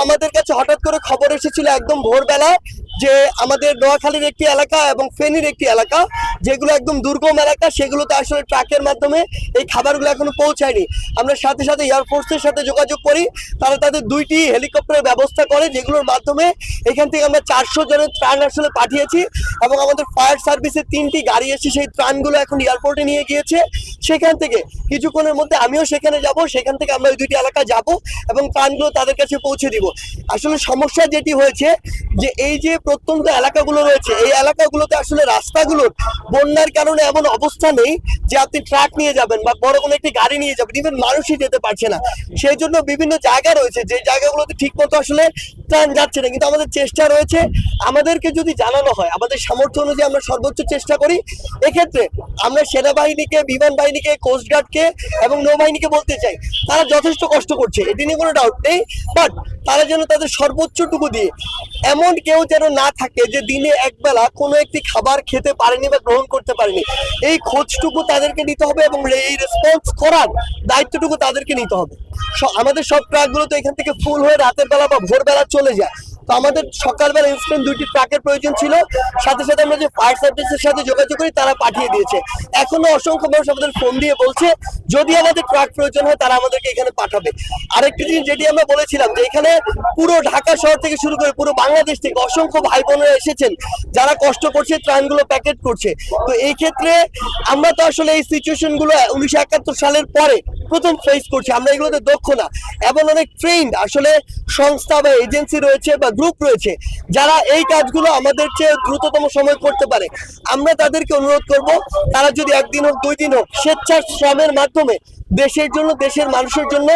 আমাদের কাছে হঠাৎ করে খবর এসেছিল একদম ভোরবেলা যে আমাদের নোয়াখালীর একটি এলাকা এবং ফেনীর একটি এলাকা যেগুলো একদম দুর্গম এলাকা, সেগুলোতে আসলে ট্রাকের মাধ্যমে এই খাবারগুলো এখনো পৌঁছায়নি। আমরা সাথে সাথে এয়ারফোর্সের সাথে যোগাযোগ করি, তারা তাদের 2টি হেলিকপ্টারের ব্যবস্থা করে, যেগুলোর মাধ্যমে এখান থেকে আমরা 400 জনের ত্রাণ আসলে পাঠিয়েছি এবং আমাদের ফায়ার সার্ভিসের 3টি গাড়ি এসে সেই ত্রাণগুলো এখন এয়ারপোর্টে নিয়ে গিয়েছে। সেখান থেকে কিছুক্ষণের মধ্যে আমিও সেখানে যাব, সেখান থেকে আমরা ওই 2টি এলাকা যাব এবং ত্রাণগুলো তাদের কাছে পৌঁছে দিব। আসলে সমস্যা যেটি হয়েছে যে এই যে প্রত্যন্ত এলাকাগুলো রয়েছে, এই এলাকাগুলোতে আসলে রাস্তাগুলোর বন্যার কারণে এমন অবস্থা নেই যে আপনি ট্রাক নিয়ে যাবেন বা বড় কোনো একটি গাড়ি নিয়ে যাবেন, ইভেন মানুষই যেতে পারছে না। সেই জন্য বিভিন্ন জায়গা রয়েছে যে জায়গাগুলোতে ঠিক মতো আসলে ত্রাণ যাচ্ছে না, কিন্তু আমাদের চেষ্টা রয়েছে। আমাদেরকে যদি জানানো হয়, আমাদের সামর্থ্য অনুযায়ী আমরা সর্বোচ্চ চেষ্টা করি। এক্ষেত্রে আমরা সেনাবাহিনীকে, বিমান বাহিনীকে, কোস্টগার্ডকে এবং নৌবাহিনীকে বলতে চাই, তারা যথেষ্ট কষ্ট করছে, এটি নিয়ে কোনো ডাউট নেই, বাট তারা যেন তাদের সর্বোচ্চটুকু দিয়ে, এমন কেউ যেন না থাকে যে দিনে একবেলা কোনো একটি খাবার খেতে পারেনি বা গ্রহণ করতে পারেনি। এই খোঁজটুকু তাদেরকে নিতে হবে এবং এই রেসপন্স করার দায়িত্বটুকু তাদেরকে নিতে হবে। আমাদের সব ট্রাকগুলো তো এখান থেকে ফুল হয়ে রাতের বেলা বা ভোরবেলা চলে যায়, তো আমাদের সকালবেলা ইনস্ট্যান্ট 2টি ট্রাকের প্রয়োজন ছিল। সাথে সাথে আমরা যে ফায়ার সার্ভিসের সাথে যোগাযোগ করি, তারা পাঠিয়ে দিয়েছে। এখনো অসংখ্য মানুষ আমাদের ফোন দিয়ে বলছে যদি আমাদের ট্রাক প্রয়োজন হয় তারা আমাদেরকে এখানে পাঠাবে। আরেকটি জিনিস যেটি আমরা বলেছিলাম যে এখানে পুরো ঢাকা শহর থেকে শুরু করে পুরো বাংলাদেশ থেকে অসংখ্য ভাই বোনেরা এসেছেন যারা কষ্ট করছে, ত্রাণগুলো প্যাকেট করছে। তো এই ক্ষেত্রে আমরা তো আসলে এই সিচুয়েশন গুলো 1971 সালের পরে প্রথম ফেস করছি। আমরা এগুলোতে দক্ষ না, এবং অনেক ট্রেন্ড আসলে সংস্থা বা এজেন্সি রয়েছে বা গ্রুপ রয়েছে যারা এই কাজগুলো আমাদের চেয়ে দ্রুততম সময় করতে পারে। আমরা তাদেরকে অনুরোধ করব, তারা যদি 1 দিন হোক 2 দিন হোক স্বেচ্ছার শ্রমের মাধ্যমে দেশের জন্য, দেশের মানুষের জন্য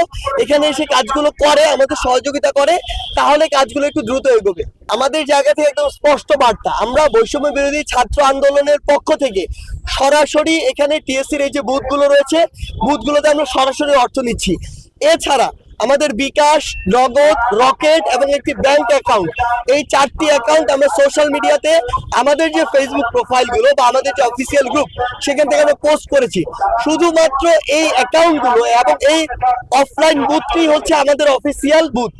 এখানে এসে কাজগুলো করে, আমাদের সহযোগিতা করে, তাহলে কাজগুলো একটু দ্রুত এগোবে। আমাদের জায়গা থেকে একদম স্পষ্ট বার্তা, আমরা বৈষম্য বিরোধী ছাত্র আন্দোলনের পক্ষ থেকে সরাসরি এখানে টিএসসির এই যে বুথগুলো রয়েছে, বুথগুলোতে আমরা সরাসরি অর্থ নিচ্ছি। এছাড়া আমাদের বিকাশ, নগদ, রকেট এবং একটি ব্যাংক অ্যাকাউন্ট, এই 4টি অ্যাকাউন্ট আমরা সোশ্যাল মিডিয়াতে আমাদের যে ফেসবুক প্রোফাইলগুলো বা আমাদের যে অফিসিয়াল গ্রুপ সেখান থেকে আমরা পোস্ট করেছি। শুধুমাত্র এই অ্যাকাউন্টগুলো এবং এই অফলাইন বুথটি হচ্ছে আমাদের অফিসিয়াল বুথ।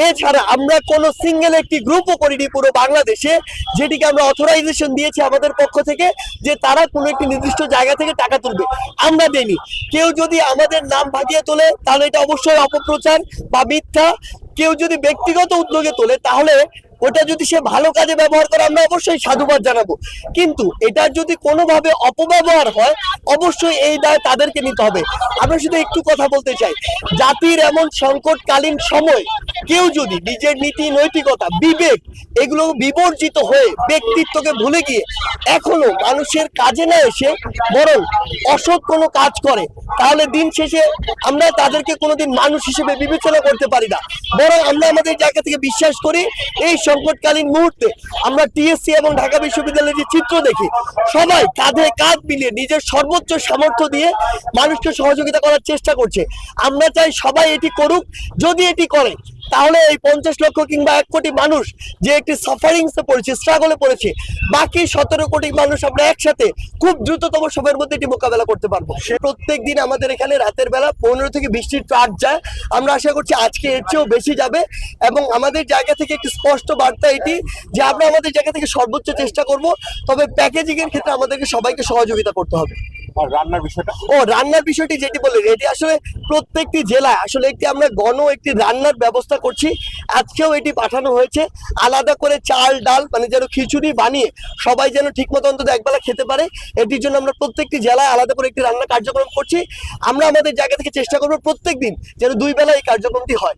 এছাড়া আমরা কোনো সিঙ্গেল একটি গ্রুপও করিনি পুরো বাংলাদেশে যেটিকে আমরা অথরাইজেশন দিয়েছি আমাদের পক্ষ থেকে যে তারা কোনো একটি নির্দিষ্ট জায়গা থেকে টাকা তুলবে, আমরা দেইনি। কেউ যদি আমাদের নাম ভাগিয়ে তোলে তাহলে এটা অবশ্যই অপপ্রচার বা মিথ্যা। কেউ যদি ব্যক্তিগত উদ্যোগে তোলে তাহলে ওটা যদি সে ভালো কাজে ব্যবহার করে আমরা অবশ্যই সাধুবাদ জানাবো, কিন্তু এটা যদি কোনোভাবে অপব্যবহার হয় অবশ্যই এই দায় তাদেরকে নিতে হবে। আমরা শুধু একটু কথা বলতে চাই, জাতির এমন সংকটকালীন সময় কেউ যদি নিজের নীতি, নৈতিকতা, বিবেক এগুলো বিবর্জিত হয়ে ব্যক্তিত্বকে ভুলে গিয়ে এখনো মানুষের কাজে না এসে বরং অসৎ কোনো কাজ করে, তাহলে দিন শেষে আমরা তাদেরকে কোনোদিন মানুষ হিসেবে বিবেচনা করতে পারি না। বরং আমরা আমাদের জায়গা থেকে বিশ্বাস করি এই সংকটকালীন মুহূর্তে আমরা টিএসসি এবং ঢাকা বিশ্ববিদ্যালয়ের যে চিত্র দেখি, সবাই কাঁধে কাঁধ মিলিয়ে নিজের সর্বোচ্চ সামর্থ্য দিয়ে মানুষকে সহযোগিতা করার চেষ্টা করছে। আমরা চাই সবাই এটি করুক। যদি এটি করে তাহলে এই 50 লক্ষ কিংবা 1 কোটি মানুষ যে একটি সাফারিংসে পড়েছে, স্ট্রাগলে পড়েছে, বাকি 17 কোটি মানুষ আমরা একসাথে খুব দ্রুততম সময়ের মধ্যে এটি মোকাবেলা করতে পারবো। প্রত্যেক দিন আমাদের এখানে রাতের বেলা 15 থেকে 20টি ট্রাক যায়। আমরা আশা করছি আজকে এর চেয়েও বেশি যাবে, এবং আমাদের জায়গা থেকে একটি স্পষ্ট বার্তা এটি যে আমরা আমাদের জায়গা থেকে সর্বোচ্চ চেষ্টা করব, তবে প্যাকেজিং এর ক্ষেত্রে আমাদেরকে সবাইকে সহযোগিতা করতে হবে। আর রান্নার বিষয়টা, রান্নার বিষয়টি যেটি বললেন, এটি আসলে প্রত্যেকটি জেলায় আসলে একটি আমরা একটি রান্নার ব্যবস্থা করছি। আজকেও এটি পাঠানো হয়েছে আলাদা করে চাল ডাল, মানে যেন খিচুড়ি বানিয়ে সবাই যেন ঠিক মতো অন্তত একবেলা খেতে পারে, এটির জন্য আমরা প্রত্যেকটি জেলায় আলাদা করে একটি রান্না কার্যক্রম করছি। আমরা আমাদের জায়গা থেকে চেষ্টা করবো প্রত্যেক দিন যেন 2 বেলা এই কার্যক্রমটি হয়।